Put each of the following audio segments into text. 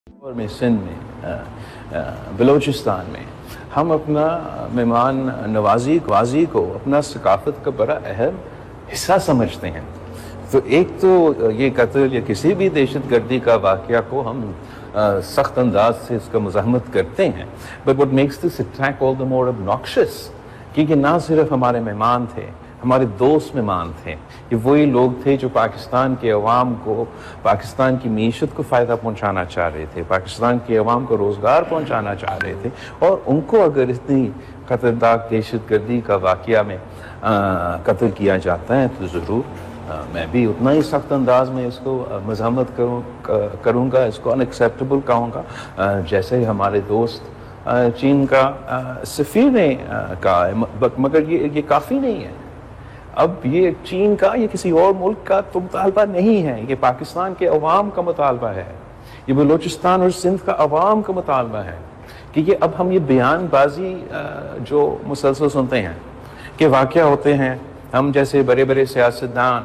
اور میں سندھ میں بلوچستان میں ہم اپنا مہمان نوازی کو اپنا ثقافت کا بڑا اہم حصہ سمجھتے ہیں. تو ایک تو یہ قتل یا کسی بھی دہشت گردی کا واقعہ کو ہم سخت انداز سے اس کا مزاحمت کرتے ہیں. But what makes this attack all the more obnoxious کیونکہ نہ صرف ہمارے مہمان تھے، ہمارے دوست مہمان تھے، یہ وہی لوگ تھے جو پاکستان کے عوام کو، پاکستان کی معیشت کو فائدہ پہنچانا چاہ رہے تھے، پاکستان کے عوام کو روزگار پہنچانا چاہ رہے تھے. اور ان کو اگر اتنی خطرناک دہشت گردی کا واقعہ میں قتل کیا جاتا ہے تو ضرور میں بھی اتنا ہی سخت انداز میں اس کو مذمت کروں گا، اس کو انیکسیپٹیبل کہوں گا، جیسے ہمارے دوست چین کا سفیر نے کہا ہے. مگر یہ کافی نہیں ہے. اب یہ چین کا یہ کسی اور ملک کا تو مطالبہ نہیں ہے، یہ پاکستان کے عوام کا مطالبہ ہے، یہ بلوچستان اور سندھ کا عوام کا مطالبہ ہے. کیونکہ اب ہم یہ بیان بازی جو مسلسل سنتے ہیں کہ واقعہ ہوتے ہیں، ہم جیسے بڑے بڑے سیاستدان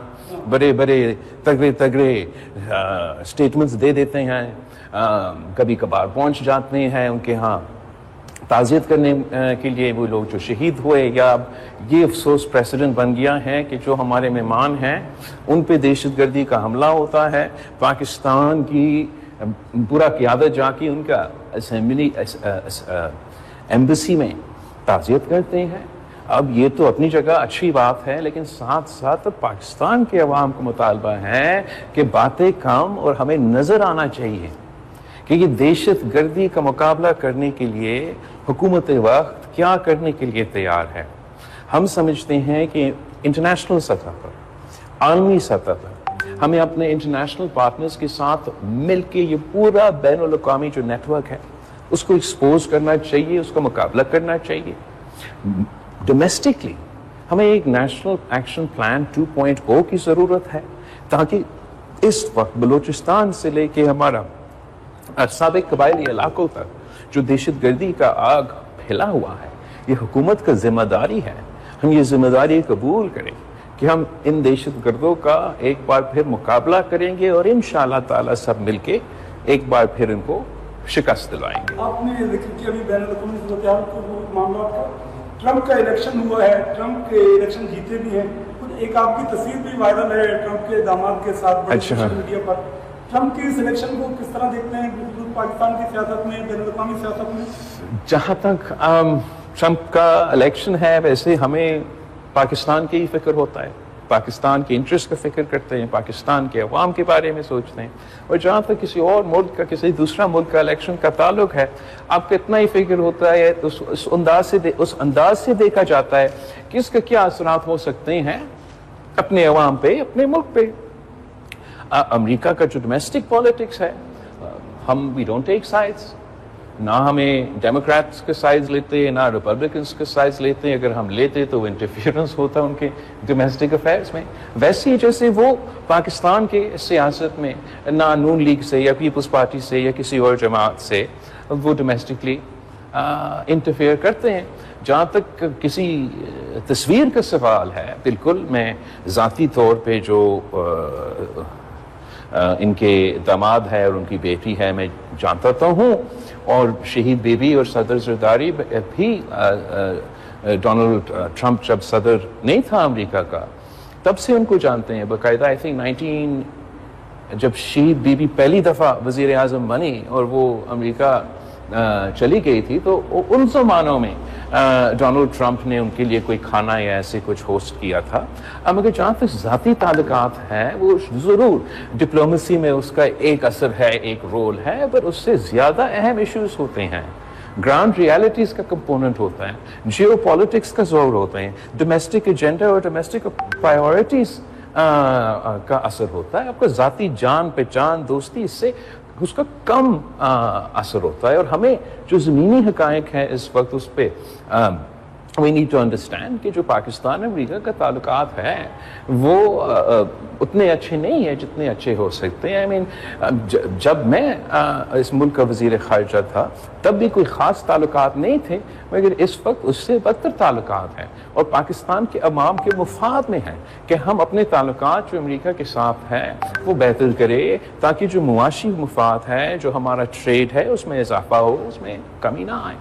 بڑے تگڑے سٹیٹمنٹس دے دیتے ہیں، کبھی کبھار پہنچ جاتے ہیں ان کے ہاں تعزیت کرنے کے لیے وہ لوگ جو شہید ہوئے، یا اب یہ افسوس پریسیڈنٹ بن گیا ہے کہ جو ہمارے مہمان ہیں ان پہ دہشت گردی کا حملہ ہوتا ہے، پاکستان کی پورا قیادت جا کے ان کا ایمبیسی میں تعزیت کرتے ہیں. اب یہ تو اپنی جگہ اچھی بات ہے، لیکن ساتھ ساتھ پاکستان کے عوام کو مطالبہ ہے کہ باتیں کم اور ہمیں نظر آنا چاہیے کہ یہ دہشت گردی کا مقابلہ کرنے کے لیے حکومت وقت کیا کرنے کے لیے تیار ہے. ہم سمجھتے ہیں کہ انٹرنیشنل سطح پر، عالمی سطح پر ہمیں اپنے انٹرنیشنل پارٹنرز کے ساتھ مل کے یہ پورا بین الاقوامی جو نیٹ ورک ہے اس کو ایکسپوز کرنا چاہیے، اس کا مقابلہ کرنا چاہیے. ڈومیسٹکلی ہمیں ایک نیشنل ایکشن پلان 2.0 کی ضرورت ہے تاکہ اس وقت بلوچستان سے لے کے ہمارا سابق قبائلی علاقوں تک جو دہشت گردی کا آگ پھیلا ہوا ہے، یہ حکومت کا ذمہ داری ہے. ہم یہ ذمہ داری قبول کریں کہ ہم ان دہشت گردوں کا ایک بار پھر مقابلہ کریں گے اور انشاءاللہ تعالی سب مل کے ایک بار پھر ان کو شکست دلائیں گے. آپ نے ذکر کیا ابھی بین الاقوامی صورتحال کو معاملات کا، ٹرمپ کا الیکشن ہوا ہے، ٹرمپ کے الیکشن جیتے بھی ہیں، ایک آپ کی تصویر بھی وائرل ہے ٹرمپ کے داماد کے ساتھ بڑے سوشل میڈیا پر. ٹرمپ کی اس الیکشن کو کس طرح دیکھتے ہیں پاکستان کی سیاست میں، بین الاقوامی سیاست میں؟ جہاں تک ٹرمپ کا الیکشن ہے ویسے ہمیں پاکستان کی ہی فکر ہوتا ہے، پاکستان کے انٹرسٹ کا فکر کرتے ہیں، پاکستان کے عوام کے بارے میں سوچتے ہیں. اور جہاں تک کسی اور ملک کا، کسی دوسرا ملک کا الیکشن کا تعلق ہے، آپ کو اتنا ہی فکر ہوتا ہے، اس انداز سے دیکھا جاتا ہے کہ اس کے کیا اثرات ہو سکتے ہیں اپنے عوام پہ، اپنے ملک پہ. امریکہ کا جو ڈومیسٹک پالیٹکس ہے، ہم وی ڈونٹ ٹیک سائڈس، نہ ہمیں ڈیموکریٹس کے سائڈز لیتے نہ ریپبلکنس کے سائڈز لیتے. اگر ہم لیتے تو انٹرفیئرنس ہوتا ان کے ڈومیسٹک افیئرس میں. ویسے ہی جیسے وہ پاکستان کے سیاست میں نہ نون لیگ سے یا پیپلز پارٹی سے یا کسی اور جماعت سے وہ ڈومیسٹکلی انٹرفیئر کرتے ہیں. جہاں تک کسی تصویر کا سوال ہے، بالکل میں ذاتی طور پہ جو ان کے داماد ہے اور ان کی بیٹی ہے میں جانتا تو ہوں، اور شہید بیوی اور صدر زرداری بھی ڈونلڈ ٹرمپ جب صدر نہیں تھا امریکہ کا تب سے ان کو جانتے ہیں باقاعدہ. آئی تھنک جب شہید بیوی پہلی دفعہ وزیر اعظم بنی اور وہ امریکہ چلی گئی تھی تو ان زمانوں میں ڈونلڈ ٹرمپ نے ان کے لیے کوئی کھانا یا ایسے کچھ ہوسٹ کیا تھا. مگر جہاں تک ذاتی تعلقات ہیں وہ ضرور ڈپلومیسی میں اس کا ایک اثر ہے، ایک رول ہے، پر اس سے زیادہ اہم ایشوز ہوتے ہیں، گراؤنڈ ریالٹیز کا کمپوننٹ ہوتا ہے، جیو پالیٹکس کا زور ہوتا ہے، ڈومیسٹک ایجنڈا اور ڈومیسٹک پرائیورٹیز کا اثر ہوتا ہے. آپ کا ذاتی جان پہچان دوستی اس سے اس کا کم اثر ہوتا ہے. اور ہمیں جو زمینی حقائق ہیں اس وقت اس پہ we need to understand کہ جو پاکستان امریکہ کا تعلقات ہے وہ اتنے اچھے نہیں ہیں جتنے اچھے ہو سکتے ہیں. I mean جب میں اس ملک کا وزیر خارجہ تھا تب بھی کوئی خاص تعلقات نہیں تھے, مگر اس وقت اس سے بدتر تعلقات ہیں, اور پاکستان کے عوام کے مفاد میں ہے کہ ہم اپنے تعلقات جو امریکہ کے ساتھ ہیں وہ بہتر کرے, تاکہ جو معاشی مفاد ہے, جو ہمارا ٹریڈ ہے, اس میں اضافہ ہو, اس میں کمی نہ آئے.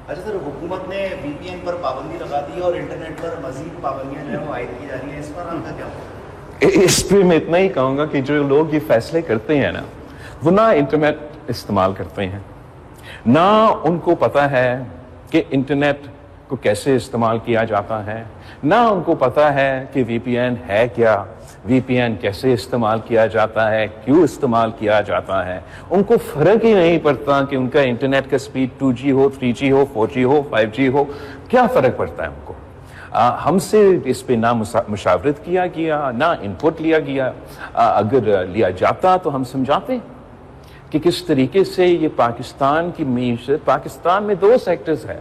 اچھا سر, حکومت نے وی پی این پر پابندی لگا دی اور انٹرنیٹ پر مزید پابندیاں جو ہیں وہ عائد کی جا رہی ہیں, اس پر آپ کا کیا ہوگا؟ اس پہ میں اتنا ہی کہوں گا کہ جو لوگ یہ فیصلے کرتے ہیں نا, وہ نہ انٹرنیٹ استعمال کرتے ہیں, نہ ان کو پتہ ہے کہ انٹرنیٹ کو کیسے استعمال کیا جاتا ہے, نہ ان کو پتہ ہے کہ وی پی این ہے کیا, وی پی این کیسے استعمال کیا جاتا ہے, کیوں استعمال کیا جاتا ہے. ان کو فرق ہی نہیں پڑتا کہ ان کا انٹرنیٹ کا سپیڈ 2G ہو, 3G ہو, 4G ہو, 5G ہو, کیا فرق پڑتا ہے ان کو. ہم سے اس پہ نہ مشاورت کیا گیا, نہ انپٹ لیا گیا. اگر لیا جاتا تو ہم سمجھاتے کہ کس طریقے سے یہ پاکستان کی معیشت, پاکستان میں 2 سیکٹرز ہے,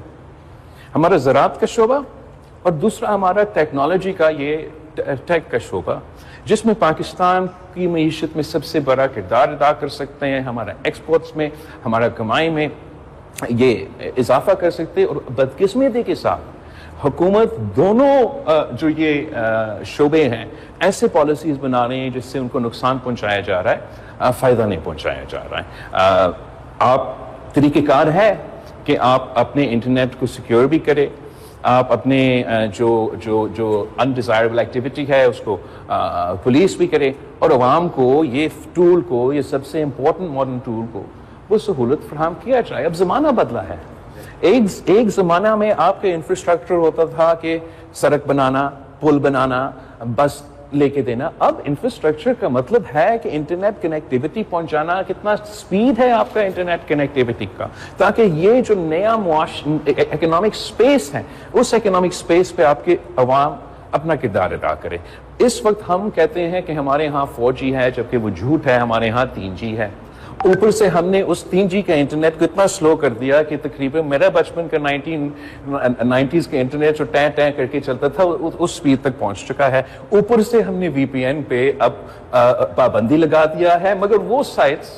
ہمارا زراعت کا شعبہ اور دوسرا ہمارا ٹیکنالوجی کا یہ ٹیک کا شعبہ, جس میں پاکستان کی معیشت میں سب سے بڑا کردار ادا کر سکتے ہیں, ہمارا ایکسپورٹس میں, ہمارا کمائی میں یہ اضافہ کر سکتے ہیں. اور بدقسمتی کے ساتھ حکومت دونوں جو یہ شعبے ہیں ایسے پالیسیز بنا رہے ہیں جس سے ان کو نقصان پہنچایا جا رہا ہے, فائدہ نہیں پہنچایا جا رہا ہے. آپ طریقہ کار ہے کہ آپ اپنے انٹرنیٹ کو سیکیور بھی کرے, آپ اپنے جو انڈیزائربل ایکٹیویٹی ہے اس کو پولیس بھی کرے, اور عوام کو یہ ٹول کو, یہ سب سے امپورٹنٹ ماڈرن ٹول کو وہ سہولت فراہم کیا جائے. اب زمانہ بدلا ہے. ایک زمانہ میں آپ کا انفراسٹرکچر ہوتا تھا کہ سڑک بنانا, پل بنانا, بس لے کے دینا. اب انفراسٹرکچر کا مطلب ہے کہ انٹرنیٹ کنیکٹیوٹی پہنچانا, کتنا سپیڈ ہے آپ کا انٹرنیٹ کنیکٹیوٹی کا, تاکہ یہ جو نیا اکنامک سپیس ہے اس اکنامک سپیس پہ آپ کے عوام اپنا کردار ادا کرے. اس وقت ہم کہتے ہیں کہ ہمارے ہاں 4G ہے, جبکہ وہ جھوٹ ہے, ہمارے ہاں 3G ہے. اوپر سے ہم نے اس 3G کا انٹرنیٹ کو اتنا سلو کر دیا کہ تقریباً میرا بچپن کا 1990s کا انٹرنیٹ جو ٹیں ٹیں کر کے چلتا تھا اس سپیڈ تک پہنچ چکا ہے. اوپر سے ہم نے وی پی این پہ اب پابندی لگا دیا ہے, مگر وہ سائٹس,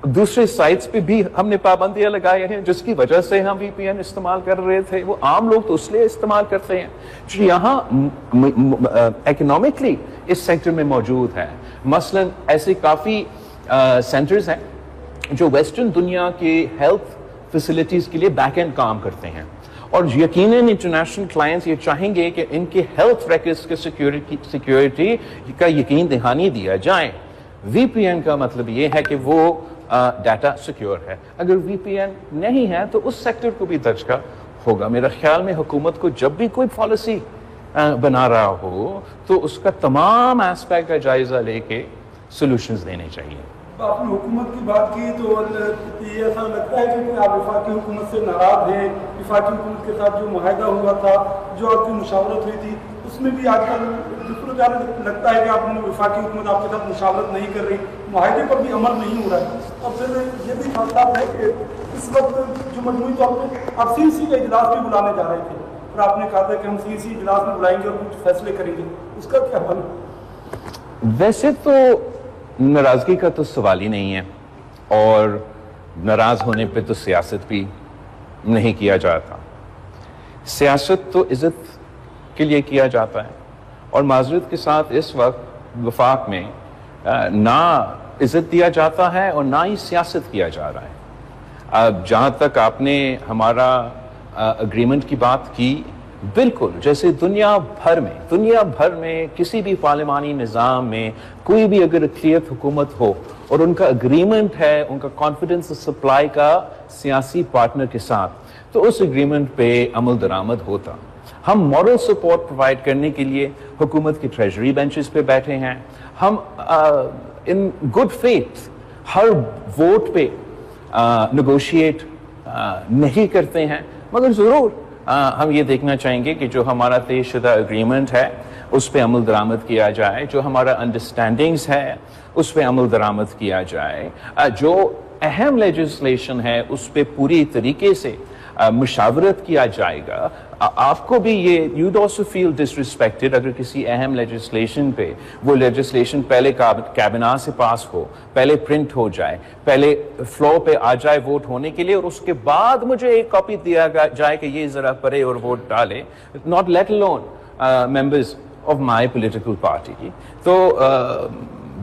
دوسرے سائٹس پہ بھی ہم نے پابندیاں لگائی ہیں جس کی وجہ سے ہم وی پی این استعمال کر رہے تھے. وہ عام لوگ تو اس لیے استعمال کرتے ہیں جو یہاں اکنامکلی اس سیکٹر میں موجود ہے. مثلا ایسے کافی سینٹرز ہیں جو ویسٹرن دنیا کے ہیلتھ فیسلٹیز کے لیے بیک اینڈ کام کرتے ہیں, اور یقیناً انٹرنیشنل کلائنٹس یہ چاہیں گے کہ ان کے ہیلتھ ریکارڈز کے سیکیورٹی کا یقین دہانی دیا جائے. وی پی این کا مطلب یہ ہے کہ وہ ڈیٹا سیکیور ہے. اگر وی پی این نہیں ہے تو اس سیکٹر کو بھی دھچکا ہوگا. میرا خیال میں حکومت کو جب بھی کوئی پالیسی بنا رہا ہو تو اس کا تمام ایسپیکٹ کا جائزہ لے کے سولوشنز دینے چاہیے. آپ نے حکومت کی بات کی تو یہ ایسا لگتا ہے کہ آپ وفاقی حکومت سے ناراض ہیں. وفاقی حکومت کے ساتھ جو معاہدہ ہوا تھا, جو آپ کی مشاورت ہوئی تھی, اس میں بھی آج کل لگتا ہے کہ آپ نے وفاقی حکومت آپ کے ساتھ مشاورت نہیں کر رہی, معاہدے پر بھی عمل نہیں ہو رہا ہے. اور پھر یہ بھی خاص ہے کہ اس وقت جو مجموعی طور پہ آپ CEC کا اجلاس بھی بلانے جا رہے تھے, اور آپ نے کہا تھا کہ ہم CEC اجلاس میں بلائیں گے اور کچھ فیصلے کریں گے, اس کا کیا حل؟ ویسے تو ناراضگی کا تو سوال ہی نہیں ہے, اور ناراض ہونے پہ تو سیاست بھی نہیں کیا جاتا. سیاست تو عزت کے لیے کیا جاتا ہے, اور معذرت کے ساتھ اس وقت وفاق میں نہ عزت دیا جاتا ہے اور نہ ہی سیاست کیا جا رہا ہے. جہاں تک آپ نے ہمارا اگریمنٹ کی بات کی, بالکل جیسے دنیا بھر میں کسی بھی پارلیمانی نظام میں کوئی بھی اگر اقلیت حکومت ہو اور ان کا اگریمنٹ ہے, ان کا کانفیڈنس سپلائی کا سیاسی پارٹنر کے ساتھ, تو اس اگریمنٹ پہ عمل درآمد ہوتا. ہم مورل سپورٹ پرووائڈ کرنے کے لیے حکومت کی ٹریجری بینچز پہ بیٹھے ہیں. ہم in good faith Hare vote پہ نیگوشیٹ نہیں کرتے ہیں, مگر ضرور ہم یہ دیکھنا چاہیں گے کہ جو ہمارا طے شدہ اگریمنٹ ہے اس پہ عمل درآمد کیا جائے, جو ہمارا انڈرسٹینڈنگز ہے اس پہ عمل درآمد کیا جائے, جو اہم لیجسلیشن ہے اس پہ پوری طریقے سے مشاورت کیا جائے گا. آپ کو بھی یہ you'd also feel disrespected اگر کسی اہم لیجسلیشن پہ وہ لیجسلیشن پہلے کابینہ سے پاس ہو, پہلے پرنٹ ہو جائے, پہلے فلور پہ آ جائے ووٹ ہونے کے لیے, اور اس کے بعد مجھے ایک کاپی دیا جائے کہ یہ ذرا پڑھے اور ووٹ ڈالے, not let alone members of my political party. تو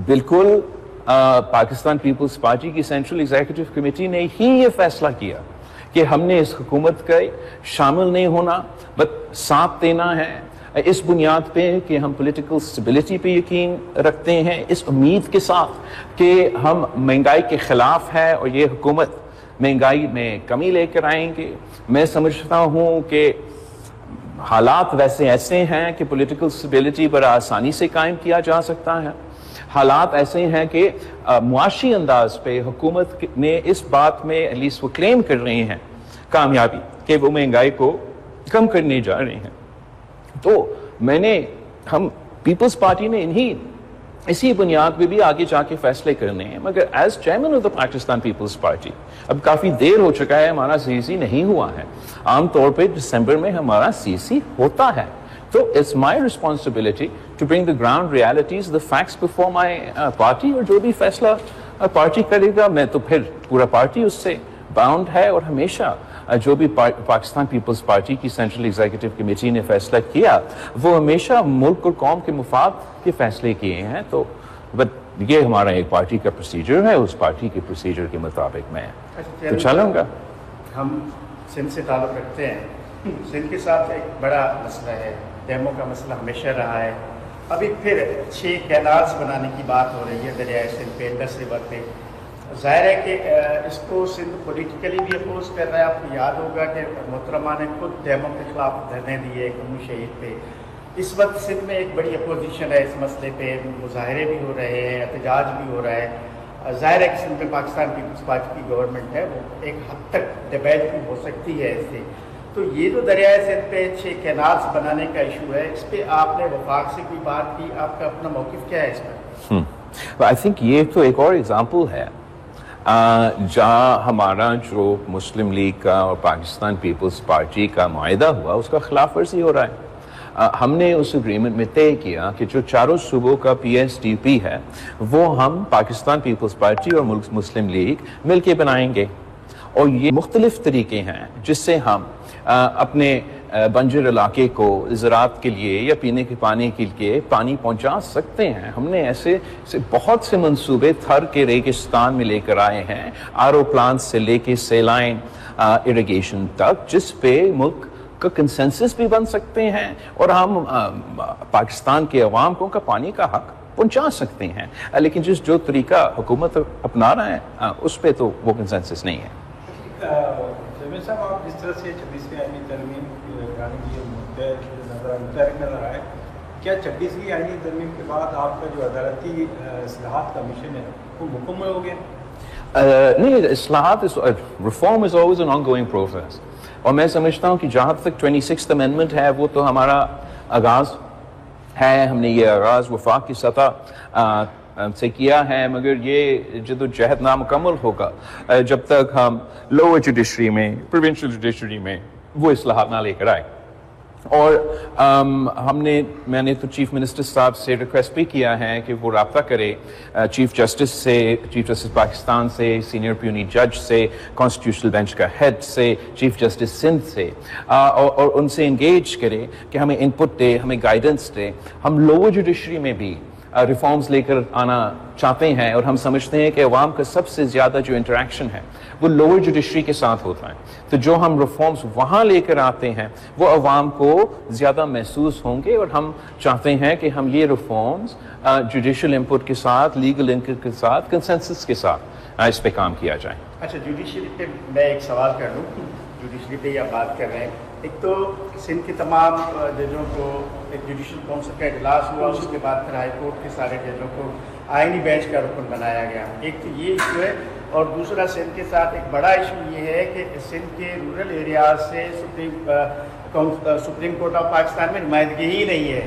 بالکل پاکستان پیپلز پارٹی کی سینٹرل ایگزیکٹو کمیٹی نے ہی یہ فیصلہ کیا کہ ہم نے اس حکومت کا شامل نہیں ہونا, بس ساتھ دینا ہے اس بنیاد پہ کہ ہم پولیٹیکل اسٹیبلٹی پہ یقین رکھتے ہیں, اس امید کے ساتھ کہ ہم مہنگائی کے خلاف ہے اور یہ حکومت مہنگائی میں کمی لے کر آئیں گے. میں سمجھتا ہوں کہ حالات ویسے ایسے ہیں کہ پولیٹیکل اسٹیبلٹی بڑا آسانی سے قائم کیا جا سکتا ہے. حالات ایسے ہیں کہ معاشی انداز پہ حکومت نے اس بات میں ایٹ لیسٹ وہ کلیم کر رہے ہیں کامیابی کہ وہ مہنگائی کو کم کرنے جا رہے ہیں. تو ہم پیپلز پارٹی نے اسی بنیاد پہ بھی آگے جا کے فیصلے کرنے ہیں. مگر as chairman of the Pakistan Peoples Party اب کافی دیر ہو چکا ہے, ہمارا سی سی نہیں ہوا ہے. عام طور پہ دسمبر میں ہمارا سی سی ہوتا ہے. So it's my responsibility to bring the ground realities, the facts before my party, اور جو بھی فیصلہ پارٹی کرے گا میں تو پھر پورا پارٹی اس سے باؤنڈ ہے. اور ہمیشہ جو بھی پاکستان پیپلز پارٹی کی سینٹرل ایگزیکٹو کمیٹی نے فیصلہ کیا وہ ہمیشہ ملک اور قوم کے مفاد کے فیصلے کیے ہیں. تو یہ ہمارا ایک پارٹی کا پروسیجر ہے, اس پارٹی کے پروسیجر کے مطابق میں تو چلوں گا. ہم سندھ سے تعلق رکھتے ہیں, سندھ کے ساتھ ایک بڑا مسئلہ ہے, ڈیموں کا مسئلہ ہمیشہ رہا ہے. ابھی پھر 6 کینالز بنانے کی بات ہو رہی ہے دریائے سندھ پہ, 10 ریور پہ. ظاہر ہے کہ اس کو سندھ پولیٹیکلی بھی اپوز کر رہا ہے. آپ کو یاد ہوگا کہ محترمہ نے خود ڈیموں کے خلاف دھرنے دیے قومی شہید پہ. اس وقت سندھ میں ایک بڑی اپوزیشن ہے اس مسئلے پہ, مظاہرے بھی ہو رہے ہیں, احتجاج بھی ہو رہا ہے. ظاہر ہے کہ سندھ میں پاکستان پیپلز پارٹی کی گورنمنٹ ہے, وہ ایک حد تک ڈیبیٹ بھی ہو سکتی ہے اس سے. تو یہ جو دریائے سندھ پہ 6 کینالز بنانے کا ایشو ہے, اس پہ آپ نے وفاق سے کوئی بات کی, آپ کا اپنا موقف کیا ہے اس پر؟ آئی تھنک یہ تو ایک اور ایگزامپل ہے جہاں ہمارا جو مسلم لیگ کا اور پاکستان پیپلز پارٹی کا معاہدہ ہوا اس کا خلاف ورزی ہو رہا ہے. ہم نے اس اگریمنٹ میں طے کیا کہ جو چاروں صوبوں کا پی ایس ٹی پی ہے وہ ہم پاکستان پیپلز پارٹی اور مسلم لیگ مل کے بنائیں گے. اور یہ مختلف طریقے ہیں جس سے ہم اپنے بنجر علاقے کو زراعت کے لیے یا پینے کے پانی کے لیے پانی پہنچا سکتے ہیں. ہم نے ایسے بہت سے منصوبے تھر کے ریگستان میں لے کر آئے ہیں, آر او پلانٹ سے لے کے سیلائن اریگیشن تک, جس پہ ملک کا کنسنسس بھی بن سکتے ہیں اور ہم پاکستان کے عوام کو کا پانی کا حق پہنچا سکتے ہیں. لیکن جو طریقہ حکومت اپنا رہا ہے اس پہ تو وہ کنسنسس نہیں ہے. جمیل صاحب, آپ جس طرح سے 26ویں آئینی ترمیم لانے کی نظر آئے, کیا 26ویں آئینی ترمیم کے بعد آپ کا جو عدالتی اصلاحات کا مشن ہے وہ مکمل ہو گیا؟ نہیں, اصلاحات reform is always an on going process. اور میں سمجھتا ہوں کہ جہاں تک 26th امینڈمنٹ ہے وہ تو ہمارا آغاز ہے, ہم نے یہ آغاز وفاق کی سطح سے کیا ہے. مگر یہ جدوجہد نامکمل ہوگا جب تک ہم لوور جوڈیشری میں, پروونشل جوڈیشری میں وہ اصلاحات نہ لے کر آئے. اور میں نے تو چیف منسٹر صاحب سے ریکویسٹ بھی کیا ہے کہ وہ رابطہ کرے چیف جسٹس پاکستان سے, سینئر پیونی جج سے, کانسٹیٹیوشنل بینچ کا ہیڈ سے, چیف جسٹس سندھ سے, اور ان سے انگیج کرے کہ ہمیں ان پٹ دے, ہمیں گائیڈنس دے. ہم لوور جوڈیشری میں بھی ریفارمز لے کر آنا چاہتے ہیں اور ہم سمجھتے ہیں کہ عوام کا سب سے زیادہ جو انٹریکشن ہے وہ لوور جوڈیشری کے ساتھ ہوتا ہے. تو جو ہم ریفارمز وہاں لے کر آتے ہیں وہ عوام کو زیادہ محسوس ہوں گے, اور ہم چاہتے ہیں کہ ہم یہ ریفارمز جوڈیشل انپٹ کے ساتھ, لیگل انپٹ کے ساتھ, کنسنسس کے ساتھ اس پہ کام کیا جائے. اچھا, جوڈیشری پہ میں ایک سوال کر لوں. جوڈیشری پہ آپ بات کر رہے ہیں, ایک تو سندھ کے تمام ججوں کو ایک جوڈیشل کونسل کا اجلاس ہوا, اس کے بعد پھر ہائی کورٹ کے سارے ججوں کو آئینی بینچ کا رکن بنایا گیا. ایک تو یہ ایشو ہے, اور دوسرا سندھ کے ساتھ ایک بڑا ایشو یہ ہے کہ سندھ کے رورل ایریاز سے سپریم کورٹ آف پاکستان میں نمائندگی ہی نہیں ہے.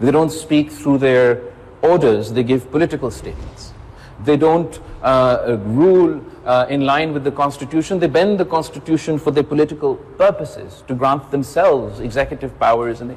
they don't speak through their orders, they give political statements, they don't rule in line with the constitution, they bend the constitution for their political purposes to grant themselves executive powers, and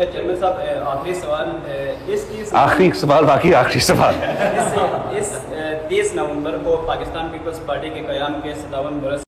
اچھا chairman صاحب آخری سوال آخری سوال باقی آخری سوال اس 30 نومبر کو پاکستان پیپلز پارٹی کے قیام کے 57 برس